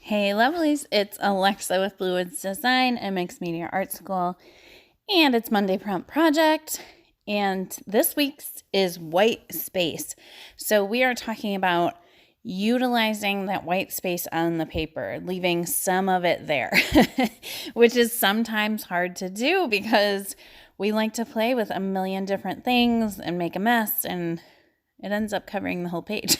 Hey lovelies, it's Alexa with Blue Woods Design and Mixed Media Art School, and it's Monday Prompt Project, and this week's is white space. So we are talking about utilizing that white space on the paper, leaving some of it there, which is sometimes hard to do because we like to play with a million different things and make a mess, and it ends up covering the whole page.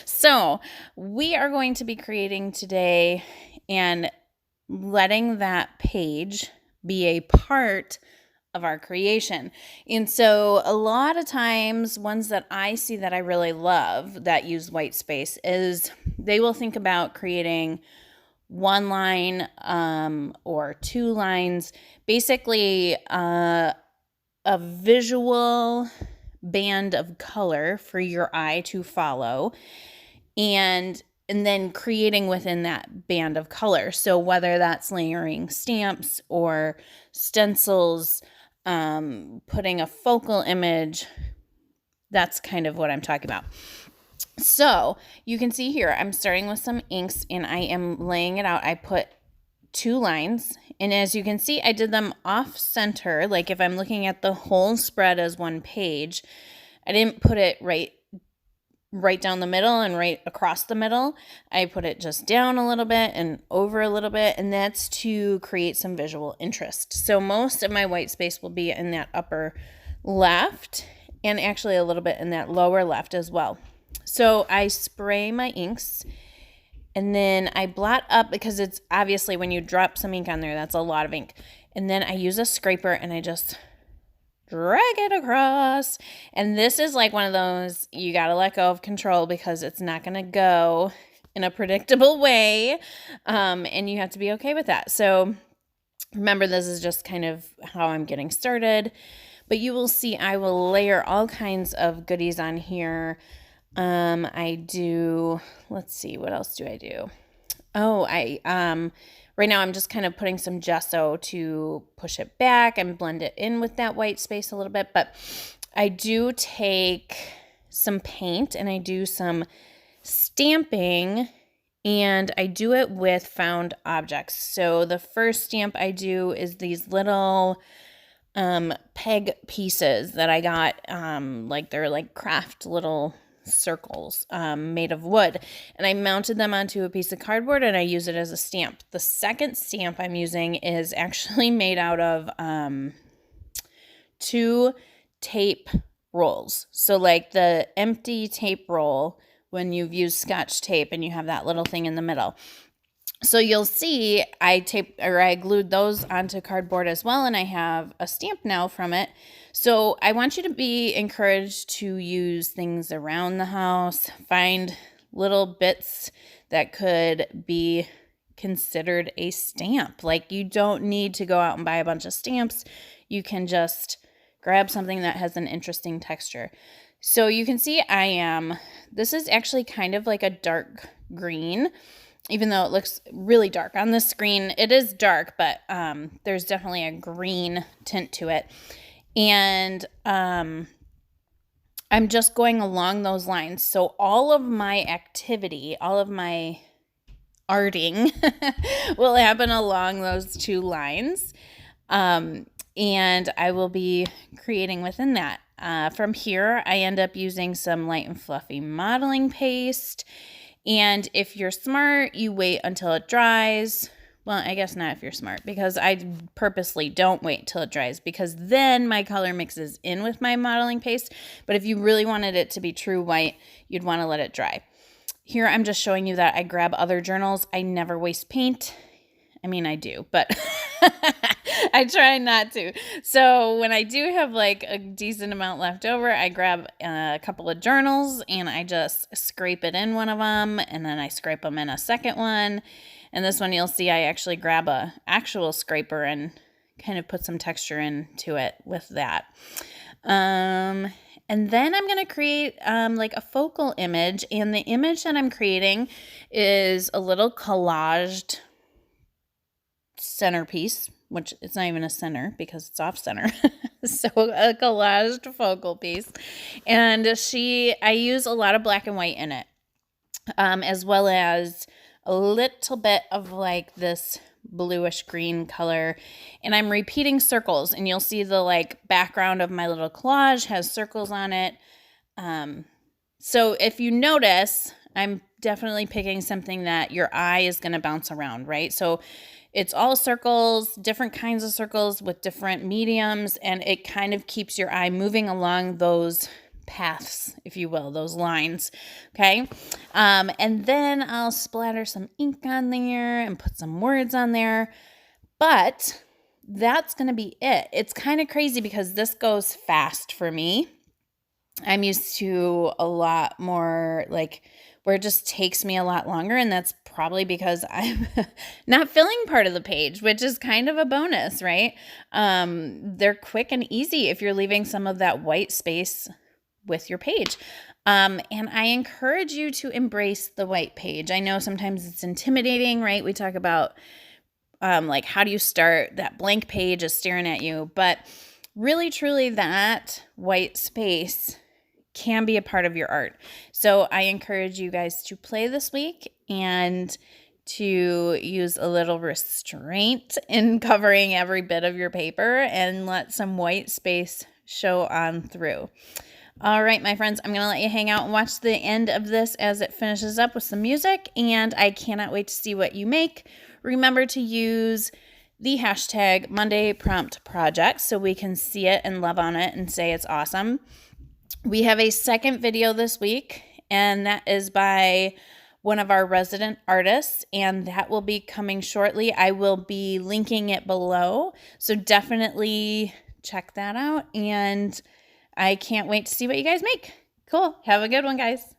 So we are going to be creating today and letting that page be a part of our creation. And so a lot of times, ones that I see that I really love that use white space is they will think about creating one line or two lines, basically a visual band of color for your eye to follow, and then creating within that band of color. So whether that's layering stamps or stencils, putting a focal image, that's kind of what I'm talking about. So you can see here, I'm starting with some inks and I am laying it out. I put two lines, and as you can see, I did them off center. Like if I'm looking at the whole spread as one page, I didn't put it right down the middle and right across the middle. I put it just down a little bit and over a little bit, and that's to create some visual interest. So most of my white space will be in that upper left and actually a little bit in that lower left as well. So I spray my inks and then I blot up, because it's obviously when you drop some ink on there, that's a lot of ink. And then I use a scraper and I just drag it across. And this is like one of those, you got to let go of control because it's not going to go in a predictable way. And you have to be okay with that. So remember, this is just kind of how I'm getting started. But you will see I will layer all kinds of goodies on here. I do, let's see, what else do I do? Oh, right now I'm just kind of putting some gesso to push it back and blend it in with that white space a little bit. But I do take some paint and I do some stamping, and I do it with found objects. So the first stamp I do is these little peg pieces that I got, like they're like craft little circles made of wood, and I mounted them onto a piece of cardboard and I use it as a stamp. The second stamp I'm using is actually made out of 2 tape rolls. So like the empty tape roll when you've used Scotch tape and you have that little thing in the middle. So you'll see I glued those onto cardboard as well, and I have a stamp now from it. So I want you to be encouraged to use things around the house, find little bits that could be considered a stamp. Like you don't need to go out and buy a bunch of stamps. You can just grab something that has an interesting texture. So you can see this is actually kind of like a dark green. Even though it looks really dark on the screen, it is dark, but there's definitely a green tint to it. And I'm just going along those lines. So all of my activity, all of my arting will happen along those 2 lines. And I will be creating within that. From here, I end up using some light and fluffy modeling paste. And if you're smart, you wait until it dries. Well, I guess not if you're smart, because I purposely don't wait till it dries, because then my color mixes in with my modeling paste. But if you really wanted it to be true white, you'd want to let it dry. Here, I'm just showing you that I grab other journals. I never waste paint. I mean, I do, but I try not to. So when I do have like a decent amount left over, I grab a couple of journals and I just scrape it in one of them, and then I scrape them in a second one. And this one, you'll see I actually grab a actual scraper and kind of put some texture into it with that. And then I'm going to create like a focal image, and the image that I'm creating is a little collaged centerpiece, which it's not even a center because it's off center. So a collaged focal piece. And I use a lot of black and white in it, as well as a little bit of like this bluish green color, and I'm repeating circles, and you'll see the like background of my little collage has circles on it. So if you notice, I'm definitely picking something that your eye is going to bounce around, right? So it's all circles, different kinds of circles with different mediums, and it kind of keeps your eye moving along those paths, if you will, those lines, okay? And then I'll splatter some ink on there and put some words on there, but that's going to be it. It's kind of crazy because this goes fast for me. I'm used to a lot more, like, where it just takes me a lot longer, and that's probably because I'm not filling part of the page, which is kind of a bonus, right? They're quick and easy if you're leaving some of that white space with your page. And I encourage you to embrace the white page. I know sometimes it's intimidating, right? We talk about like, how do you start? That blank page is staring at you, but really, truly, that white space can be a part of your art. So I encourage you guys to play this week and to use a little restraint in covering every bit of your paper and let some white space show on through. All right, my friends, I'm going to let you hang out and watch the end of this as it finishes up with some music, and I cannot wait to see what you make. Remember to use the hashtag Monday Prompt Project so we can see it and love on it and say it's awesome. We have a second video this week, and that is by one of our resident artists, and that will be coming shortly. I will be linking it below, so definitely check that out, and I can't wait to see what you guys make. Cool. Have a good one, guys.